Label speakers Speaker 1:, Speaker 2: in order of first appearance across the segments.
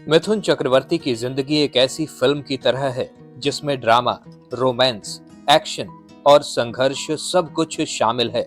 Speaker 1: मिथुन चक्रवर्ती की जिंदगी एक ऐसी फिल्म की तरह है जिसमें ड्रामा, रोमांस, एक्शन और संघर्ष सब कुछ शामिल है।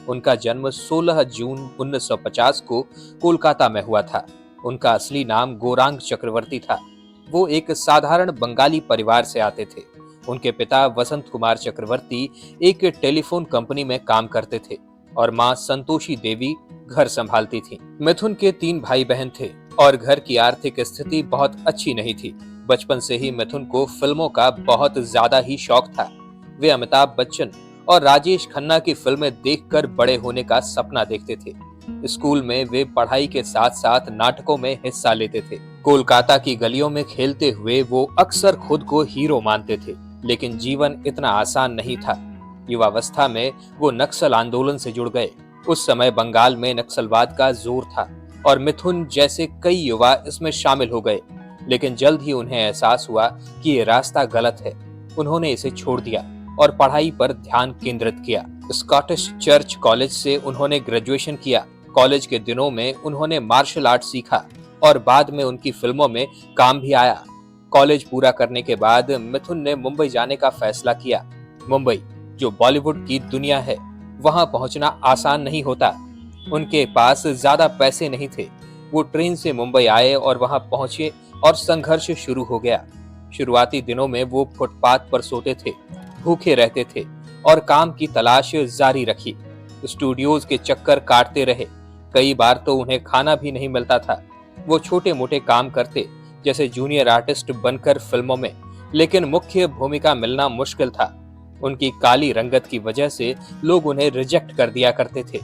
Speaker 1: उनका जन्म 16 जून 1950 को कोलकाता में हुआ था। उनका असली नाम गौरांग चक्रवर्ती था। वो एक साधारण बंगाली परिवार से आते थे। उनके पिता वसंत कुमार चक्रवर्ती एक टेलीफोन कंपनी में काम करते थे और मां संतोषी देवी घर संभालती थी। मिथुन के 3 भाई बहन थे और घर की आर्थिक स्थिति बहुत अच्छी नहीं थी। बचपन से ही मिथुन को फिल्मों का बहुत ज्यादा ही शौक था। वे अमिताभ बच्चन और राजेश खन्ना की फिल्में देखकर बड़े होने का सपना देखते थे। स्कूल में वे पढ़ाई के साथ साथ नाटकों में हिस्सा लेते थे। कोलकाता की गलियों में खेलते हुए वो अक्सर खुद को हीरो मानते थे, लेकिन जीवन इतना आसान नहीं था। युवावस्था में वो नक्सल आंदोलन से जुड़ गए। उस समय बंगाल में नक्सलवाद का जोर था और मिथुन जैसे कई युवा इसमें शामिल हो गए, लेकिन जल्द ही उन्हें एहसास हुआ कि ये रास्ता गलत है। उन्होंने इसे छोड़ दिया और पढ़ाई पर ध्यान केंद्रित किया। स्कॉटिश चर्च कॉलेज से उन्होंने ग्रेजुएशन किया। कॉलेज के दिनों में उन्होंने मार्शल आर्ट सीखा और बाद में उनकी फिल्मों में काम भी आया। कॉलेज पूरा करने के बाद मिथुन ने मुंबई जाने का फैसला किया। मुंबई, जो बॉलीवुड की दुनिया है, वहां पहुंचना आसान नहीं होता। उनके पास ज्यादा पैसे नहीं थे। वो ट्रेन से मुंबई आए और वहां पहुंचे और संघर्ष शुरू हो गया। शुरुआती दिनों में वो फुटपाथ पर सोते थे, भूखे रहते थे और काम की तलाश जारी रखी। स्टूडियोज के चक्कर काटते रहे। कई बार तो उन्हें खाना भी नहीं मिलता था। वो छोटे मोटे काम करते, जैसे जूनियर आर्टिस्ट बनकर फिल्मों में, लेकिन मुख्य भूमिका मिलना मुश्किल था। उनकी काली रंगत की वजह से लोग उन्हें रिजेक्ट कर दिया करते थे।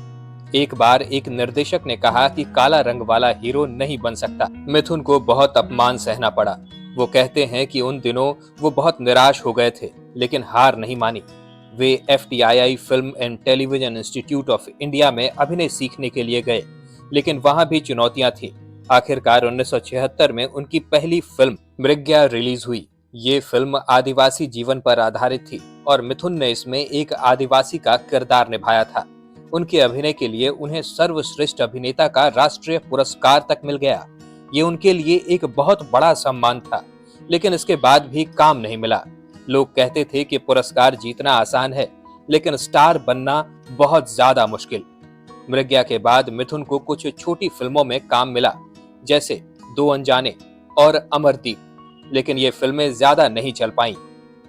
Speaker 1: एक बार एक निर्देशक ने कहा कि काला रंग वाला हीरो नहीं बन सकता। मिथुन को बहुत अपमान सहना पड़ा। वो कहते हैं कि उन दिनों वो बहुत निराश हो गए थे, लेकिन हार नहीं मानी। वे FTII film and television institute of India में अभिनय सीखने के लिए गए, लेकिन वहां भी चुनौतियां थी। आखिरकार 1976 में उनकी पहली फिल्म मृग्या रिलीज हुई। ये फिल्म आदिवासी जीवन पर आधारित थी और मिथुन ने इसमें एक आदिवासी का किरदार निभाया था। उनके अभिनय के लिए उन्हें सर्वश्रेष्ठ अभिनेता का राष्ट्रीय पुरस्कार तक मिल गया। ये उनके लिए एक बहुत बड़ा सम्मान था, लेकिन इसके बाद भी काम नहीं मिला। लोग कहते थे कि पुरस्कार जीतना आसान है, लेकिन स्टार बनना बहुत ज्यादा मुश्किल। मृग्या के बाद मिथुन को कुछ छोटी फिल्मों में काम मिला, जैसे दो अनजाने और अमरदीप, लेकिन ये फिल्में ज्यादा नहीं चल पाईं।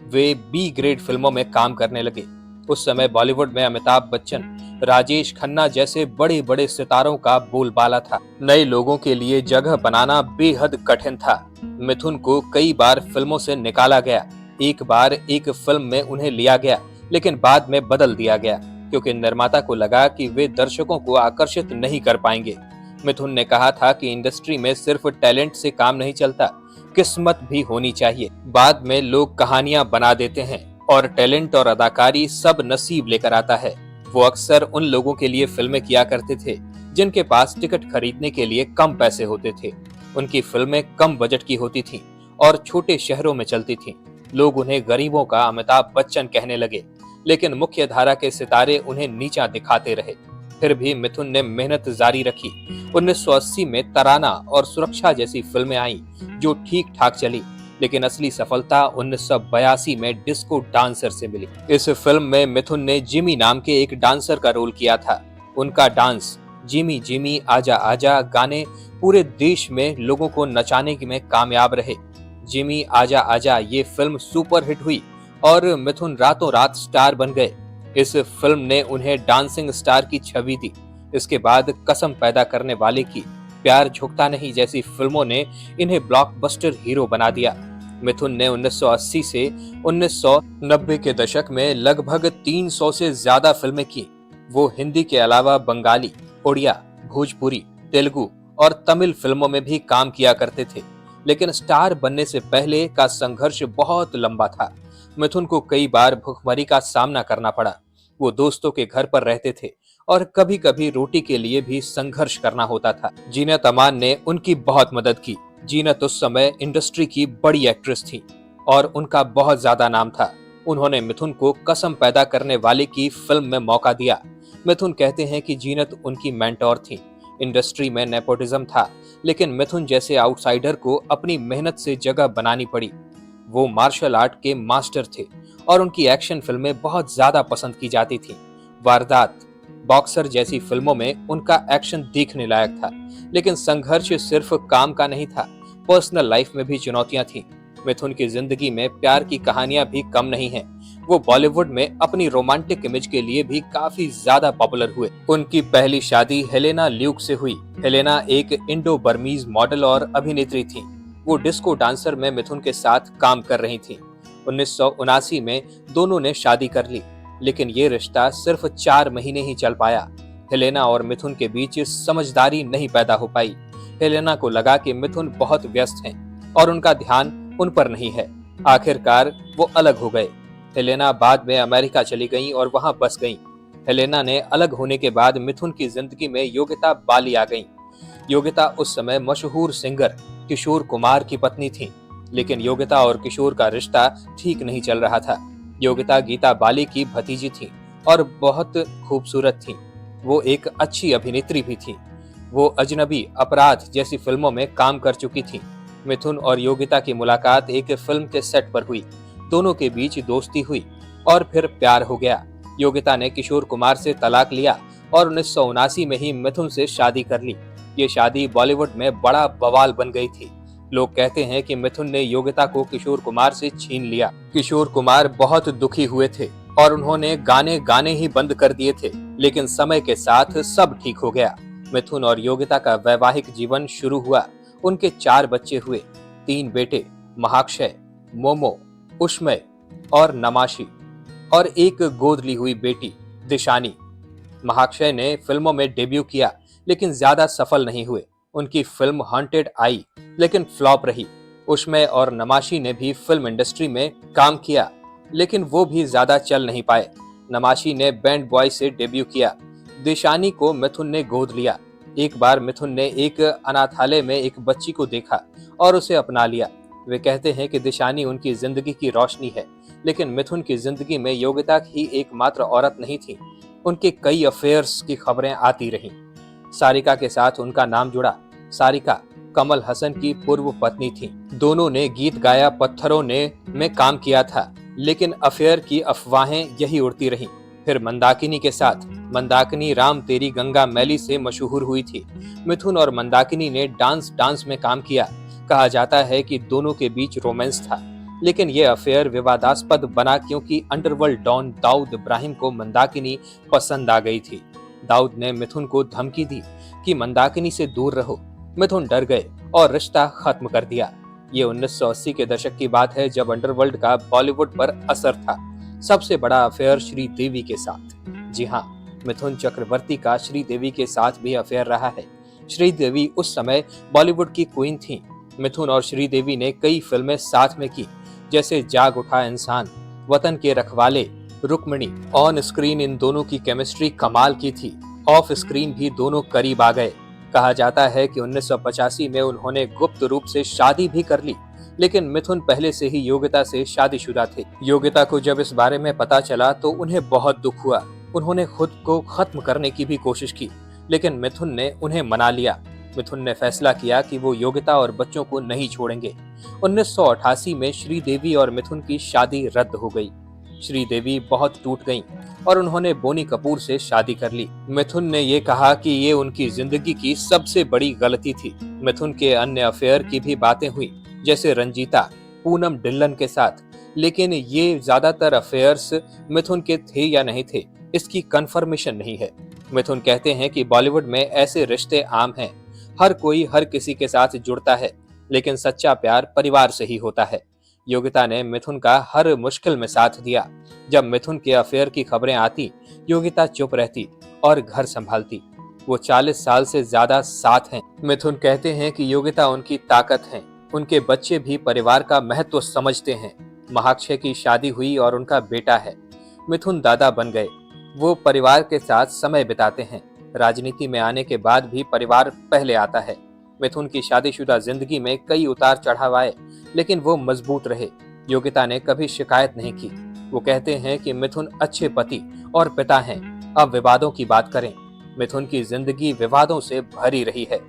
Speaker 1: वे बी ग्रेड फिल्मों में काम करने लगे। उस समय बॉलीवुड में अमिताभ बच्चन, राजेश खन्ना जैसे बड़े बड़े सितारों का बोलबाला था। नए लोगों के लिए जगह बनाना बेहद कठिन था। मिथुन को कई बार फिल्मों से निकाला गया। एक बार एक फिल्म में उन्हें लिया गया, लेकिन बाद में बदल दिया गया, क्योंकि निर्माता को लगा कि वे दर्शकों को आकर्षित नहीं कर पाएंगे। मिथुन ने कहा था कि इंडस्ट्री में सिर्फ टैलेंट से काम नहीं चलता, किस्मत भी होनी चाहिए। बाद में लोग कहानियां बना देते हैं और टैलेंट और अदाकारी सब नसीब लेकर आता है। वो अक्सर उन लोगों के लिए फिल्में किया करते थे जिनके पास टिकट खरीदने के लिए कम पैसे होते थे। उनकी फिल्में कम बजट की होती थीं और छोटे शहरों में चलती थीं। लोग उन्हें गरीबों का अमिताभ बच्चन कहने लगे, लेकिन मुख्य धारा के सितारे उन्हें नीचा दिखाते रहे। फिर भी मिथुन ने मेहनत जारी रखी। 1980 में तराना और सुरक्षा जैसी फिल्में आईं, जो ठीक ठाक चली, लेकिन असली सफलता 1982 में डिस्को डांसर से मिली। इस फिल्म में मिथुन ने जिमी नाम के एक डांसर का रोल किया था। उनका डांस जिमी जिमी आजा आजा गाने पूरे देश में लोगों को नचाने में कामयाब रहे। जिमी आजा आजा ये फिल्म सुपर हिट हुई और मिथुन रातों रात स्टार बन गए। इस फिल्म ने उन्हें डांसिंग स्टार की छवि दी। इसके बाद कसम पैदा करने वाले की, प्यार झुकता नहीं जैसी फिल्मों ने इन्हें ब्लॉकबस्टर हीरो बना दिया। मिथुन ने 1980 से 1990 के दशक में लगभग 300 से ज्यादा फिल्में की। वो हिंदी के अलावा बंगाली, उड़िया, भोजपुरी, तेलुगु और तमिल फिल्मों में भी काम किया करते थे, लेकिन स्टार बनने से पहले का संघर्ष बहुत लंबा था। मिथुन को कई बार भुखमरी का सामना करना पड़ा। वो दोस्तों के घर पर रहते थे और कभी कभी रोटी के लिए भी संघर्ष करना होता था। जीनत अमान ने उनकी बहुत मदद की। जीनत उस समय इंडस्ट्री की बड़ी एक्ट्रेस थी और उनका बहुत ज्यादा नाम था। उन्होंने मिथुन को कसम पैदा करने वाले की फिल्म में मौका दिया। मिथुन कहते हैं कि जीनत उनकी मेंटोर थी। इंडस्ट्री में नेपोटिज्म था, लेकिन मिथुन जैसे आउटसाइडर को अपनी मेहनत से जगह बनानी पड़ी। वो मार्शल आर्ट के मास्टर थे और उनकी एक्शन फिल्में बहुत ज्यादा पसंद की जाती थीं। वारदात, बॉक्सर जैसी फिल्मों में उनका एक्शन देखने लायक था, लेकिन संघर्ष सिर्फ काम का नहीं था, पर्सनल लाइफ में भी चुनौतियां थीं। मिथुन की जिंदगी में प्यार की कहानियां भी कम नहीं हैं। वो बॉलीवुड में अपनी रोमांटिक इमेज के लिए भी काफी ज्यादा पॉपुलर हुए। उनकी पहली शादी हेलेना ल्यूक से हुई। हेलेना एक इंडो बर्मीज मॉडल और अभिनेत्री थी। वो डिस्को डांसर में मिथुन के साथ काम कर रही थी। 1979 में दोनों ने शादी कर ली, लेकिन ये रिश्ता सिर्फ 4 महीने ही चल पाया। हेलेना और मिथुन के बीच समझदारी नहीं पैदा हो पाई। हेलेना को लगा कि मिथुन बहुत व्यस्त हैं और उनका ध्यान उन पर नहीं है। आखिरकार वो अलग हो गए। हेलेना बाद में अमेरिका चली गईं और वहां बस गईं। हेलेना ने अलग होने के बाद मिथुन की जिंदगी में योगिता बाली आ गईं। योगिता उस समय मशहूर सिंगर किशोर कुमार की पत्नी थी, लेकिन योगिता और किशोर का रिश्ता ठीक नहीं चल रहा था। योगिता गीता बाली की भतीजी थी और बहुत खूबसूरत थी। वो एक अच्छी अभिनेत्री भी थी। वो अजनबी, अपराध जैसी फिल्मों में काम कर चुकी थी। मिथुन और योगिता की मुलाकात एक फिल्म के सेट पर हुई। दोनों के बीच दोस्ती हुई और फिर प्यार हो गया। योगिता ने किशोर कुमार से तलाक लिया और 1979 में ही मिथुन से शादी कर ली। ये शादी बॉलीवुड में बड़ा बवाल बन गई थी। लोग कहते हैं कि मिथुन ने योगिता को किशोर कुमार से छीन लिया। किशोर कुमार बहुत दुखी हुए थे और उन्होंने गाने ही बंद कर दिए थे, लेकिन समय के साथ सब ठीक हो गया। मिथुन और योगिता का वैवाहिक जीवन शुरू हुआ। उनके 4 बच्चे हुए, 3 बेटे महाक्षय, मोमो, उष्मय और नमाशी, और एक गोद ली हुई बेटी दिशानी। महाक्षय ने फिल्मों में डेब्यू किया, लेकिन ज्यादा सफल नहीं हुए। उनकी फिल्म हॉन्टेड आई, लेकिन फ्लॉप रही। उष्मय और नमाशी ने भी फिल्म इंडस्ट्री में काम किया, लेकिन वो भी ज्यादा चल नहीं पाए। नमाशी ने बैंड बॉय से डेब्यू किया। दिशानी को मिथुन ने गोद लिया। एक बार मिथुन ने एक अनाथालय में एक बच्ची को देखा और उसे अपना लिया। वे कहते हैं कि दिशानी उनकी जिंदगी की रोशनी है, लेकिन मिथुन की जिंदगी में योगिता ही एकमात्र औरत नहीं थी। उनके कई अफेयर्स की खबरें आती रहीं। सारिका के साथ उनका नाम जुड़ा। सारिका कमल हसन की पूर्व पत्नी थी। दोनों ने गीत गाया पत्थरों ने में काम किया था, लेकिन अफेयर की अफवाहें यही उड़ती रहीं। फिर मंदाकिनी के साथ। मंदाकिनी राम तेरी गंगा मैली से मशहूर हुई थी। मिथुन और मंदाकिनी ने डांस में काम किया। कहा जाता है कि दोनों के बीच रोमांस था, लेकिन यह अफेयर विवादास्पद बना क्योंकि अंडरवर्ल्ड डॉन दाऊद इब्राहिम को मंदाकिनी पसंद आ गई थी। दाऊद ने मिथुन को धमकी दी कि मंदाकिनी से दूर रहो। मिथुन डर गए और रिश्ता खत्म कर दिया। ये 1980 के दशक की बात है, जब अंडरवर्ल्ड का बॉलीवुड पर असर था। सबसे बड़ा अफेयर श्रीदेवी के साथ। जी हाँ, मिथुन चक्रवर्ती का श्रीदेवी के साथ भी अफेयर रहा है। श्रीदेवी उस समय बॉलीवुड की क्वीन थी। मिथुन और श्रीदेवी ने कई फिल्में साथ में की, जैसे जाग उठा इंसान, वतन के रखवाले, रुक्मिणी। ऑन स्क्रीन इन दोनों की केमिस्ट्री कमाल की थी। ऑफ स्क्रीन भी दोनों करीब आ गए। कहा जाता है कि 1985 में उन्होंने गुप्त रूप से शादी भी कर ली, लेकिन मिथुन पहले से ही योगिता से शादीशुदा थे। योगिता को जब इस बारे में पता चला तो उन्हें बहुत दुख हुआ। उन्होंने खुद को खत्म करने की भी कोशिश की, लेकिन मिथुन ने उन्हें मना लिया। मिथुन ने फैसला किया कि वो योगिता और बच्चों को नहीं छोड़ेंगे। 1988 में श्रीदेवी और मिथुन की शादी रद्द हो गई। श्रीदेवी बहुत टूट गईं और उन्होंने बोनी कपूर से शादी कर ली। मिथुन ने ये कहा कि ये उनकी जिंदगी की सबसे बड़ी गलती थी। मिथुन के अन्य अफेयर की भी बातें हुई, जैसे रंजीता, पूनम डिल्लन के साथ, लेकिन ये ज्यादातर अफेयर्स मिथुन के थे या नहीं थे, इसकी कंफर्मेशन नहीं है। मिथुन कहते हैं कि बॉलीवुड में ऐसे रिश्ते आम हैं। हर कोई हर किसी के साथ जुड़ता है, लेकिन सच्चा प्यार परिवार से ही होता है। योगिता ने मिथुन का हर मुश्किल में साथ दिया। जब मिथुन के अफेयर की खबरें आती, योगिता चुप रहती और घर संभालती। वो 40 साल से ज्यादा साथ हैं। मिथुन कहते हैं कि योगिता उनकी ताकत है। उनके बच्चे भी परिवार का महत्व समझते हैं। महाक्षय की शादी हुई और उनका बेटा है। मिथुन दादा बन गए। वो परिवार के साथ समय बिताते हैं। राजनीति में आने के बाद भी परिवार पहले आता है। मिथुन की शादीशुदा जिंदगी में कई उतार चढ़ाव आए, लेकिन वो मजबूत रहे। योगिता ने कभी शिकायत नहीं की। वो कहते हैं कि मिथुन अच्छे पति और पिता हैं। अब विवादों की बात करें। मिथुन की जिंदगी विवादों से भरी रही है।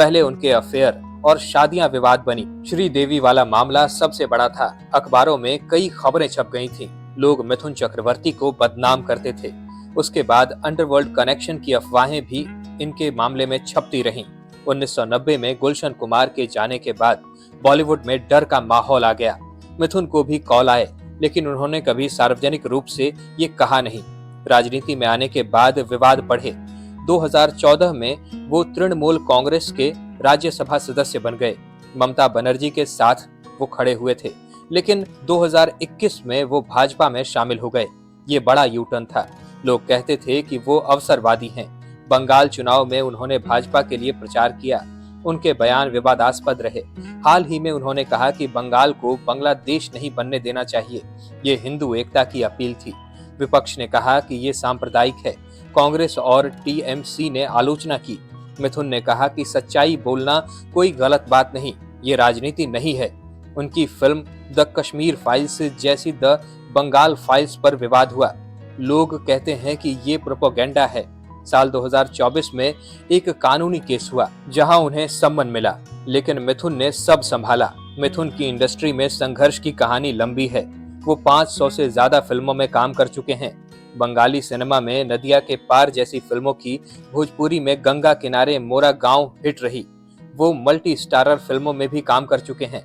Speaker 1: पहले उनके अफेयर और शादियां विवाद बनी। श्रीदेवी वाला मामला सबसे बड़ा था। अखबारों में कई खबरें छप गई थी। लोग मिथुन चक्रवर्ती को बदनाम करते थे। उसके बाद अंडरवर्ल्ड कनेक्शन की अफवाहें भी इनके मामले में छपती रहीं। 1990 में गुलशन कुमार के जाने के बाद बॉलीवुड में डर का माहौल आ गया। मिथुन को भी कॉल आए, लेकिन उन्होंने कभी सार्वजनिक रूप से ये कहा नहीं। राजनीति में आने के बाद विवाद बढ़े। 2014 में वो तृणमूल कांग्रेस के राज्यसभा सदस्य बन गए। ममता बनर्जी के साथ वो खड़े हुए थे, लेकिन 2021 में वो भाजपा में शामिल हो गए। ये बड़ा यू टर्न था। लोग कहते थे कि वो अवसरवादी हैं। बंगाल चुनाव में उन्होंने भाजपा के लिए प्रचार किया। उनके बयान विवादास्पद रहे। हाल ही में उन्होंने कहा कि बंगाल को बांग्लादेश नहीं बनने देना चाहिए। ये हिंदू एकता की अपील थी। विपक्ष ने कहा कि ये सांप्रदायिक है। कांग्रेस और टीएमसी ने आलोचना की। मिथुन ने कहा कि सच्चाई बोलना कोई गलत बात नहीं, ये राजनीति नहीं है। उनकी फिल्म द कश्मीर फाइल्स जैसी द बंगाल फाइल्स पर विवाद हुआ। लोग कहते हैं कि ये प्रोपेगेंडा है। साल 2024 में एक कानूनी केस हुआ जहां उन्हें सम्मन मिला, लेकिन मिथुन ने सब संभाला। मिथुन की इंडस्ट्री में संघर्ष की कहानी लंबी है। वो 500 से ज्यादा फिल्मों में काम कर चुके हैं। बंगाली सिनेमा में नदिया के पार जैसी फिल्मों की, भोजपुरी में गंगा किनारे मोरा गांव हिट रही। वो मल्टी स्टारर फिल्मों में भी काम कर चुके हैं,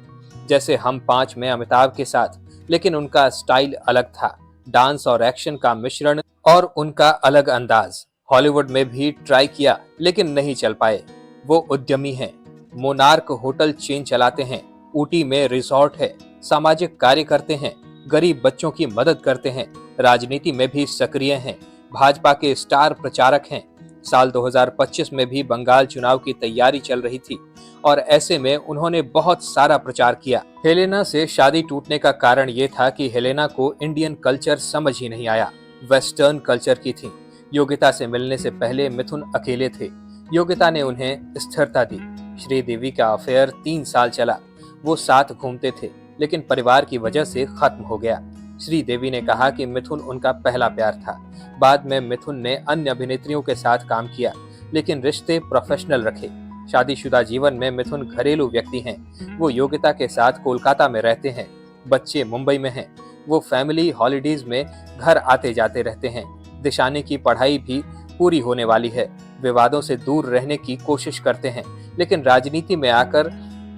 Speaker 1: जैसे हम 5 में अमिताभ के साथ, लेकिन उनका स्टाइल अलग था। डांस और एक्शन का मिश्रण और उनका अलग अंदाज। हॉलीवुड में भी ट्राई किया, लेकिन नहीं चल पाए। वो उद्यमी हैं। मोनार्क होटल चेन चलाते हैं। ऊटी में रिसोर्ट है। सामाजिक कार्य करते हैं। गरीब बच्चों की मदद करते हैं। राजनीति में भी सक्रिय हैं। भाजपा के स्टार प्रचारक हैं। साल 2025 में भी बंगाल चुनाव की तैयारी चल रही थी और ऐसे में उन्होंने बहुत सारा प्रचार किया। हेलेना से शादी टूटने का कारण ये था कि हेलेना को इंडियन कल्चर समझ ही नहीं आया, वेस्टर्न कल्चर की थी। योगिता से मिलने से पहले मिथुन अकेले थे। योगिता ने उन्हें स्थिरता दी। श्रीदेवी का अफेयर 3 साल चला। वो साथ घूमते थे, लेकिन परिवार की वजह से खत्म हो गया। श्रीदेवी ने कहा कि मिथुन उनका पहला प्यार था। बाद में मिथुन ने अन्य अभिनेत्रियों के साथ काम किया, लेकिन रिश्ते प्रोफेशनल रखे। शादीशुदा जीवन में मिथुन घरेलू व्यक्ति हैं। वो योगिता के साथ कोलकाता में रहते हैं। बच्चे मुंबई में हैं। वो फैमिली हॉलीडेज में घर आते जाते रहते हैं। दिशानी की पढ़ाई भी पूरी होने वाली है। विवादों से दूर रहने की कोशिश करते हैं, लेकिन राजनीति में आकर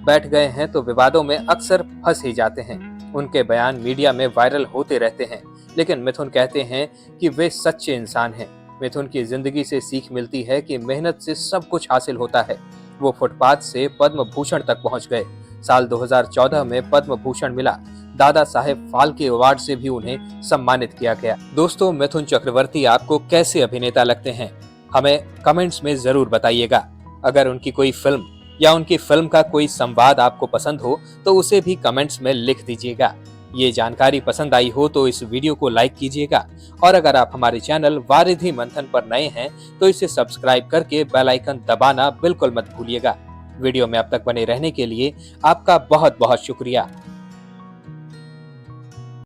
Speaker 1: बैठ गए हैं तो विवादों में अक्सर फंस ही जाते हैं। उनके बयान मीडिया में वायरल होते रहते हैं, लेकिन मिथुन कहते हैं कि वे सच्चे इंसान हैं। मिथुन की जिंदगी से सीख मिलती है कि मेहनत से सब कुछ हासिल होता है। वो फुटपाथ से पद्म भूषण तक पहुंच गए। साल 2014 में पद्म भूषण मिला। दादा साहेब फाल्के अवार्ड से भी उन्हें सम्मानित किया गया। दोस्तों, मिथुन चक्रवर्ती आपको कैसे अभिनेता लगते हैं? हमें कमेंट्स में जरूर बताइएगा। अगर उनकी कोई फिल्म या उनकी फिल्म का कोई संवाद आपको पसंद हो तो उसे भी कमेंट्स में लिख दीजिएगा। ये जानकारी पसंद आई हो तो इस वीडियो को लाइक कीजिएगा और अगर आप हमारे चैनल वारिधि मंथन पर नए हैं तो इसे सब्सक्राइब करके बेल आइकन दबाना बिल्कुल मत भूलिएगा। वीडियो में अब तक बने रहने के लिए आपका बहुत बहुत शुक्रिया।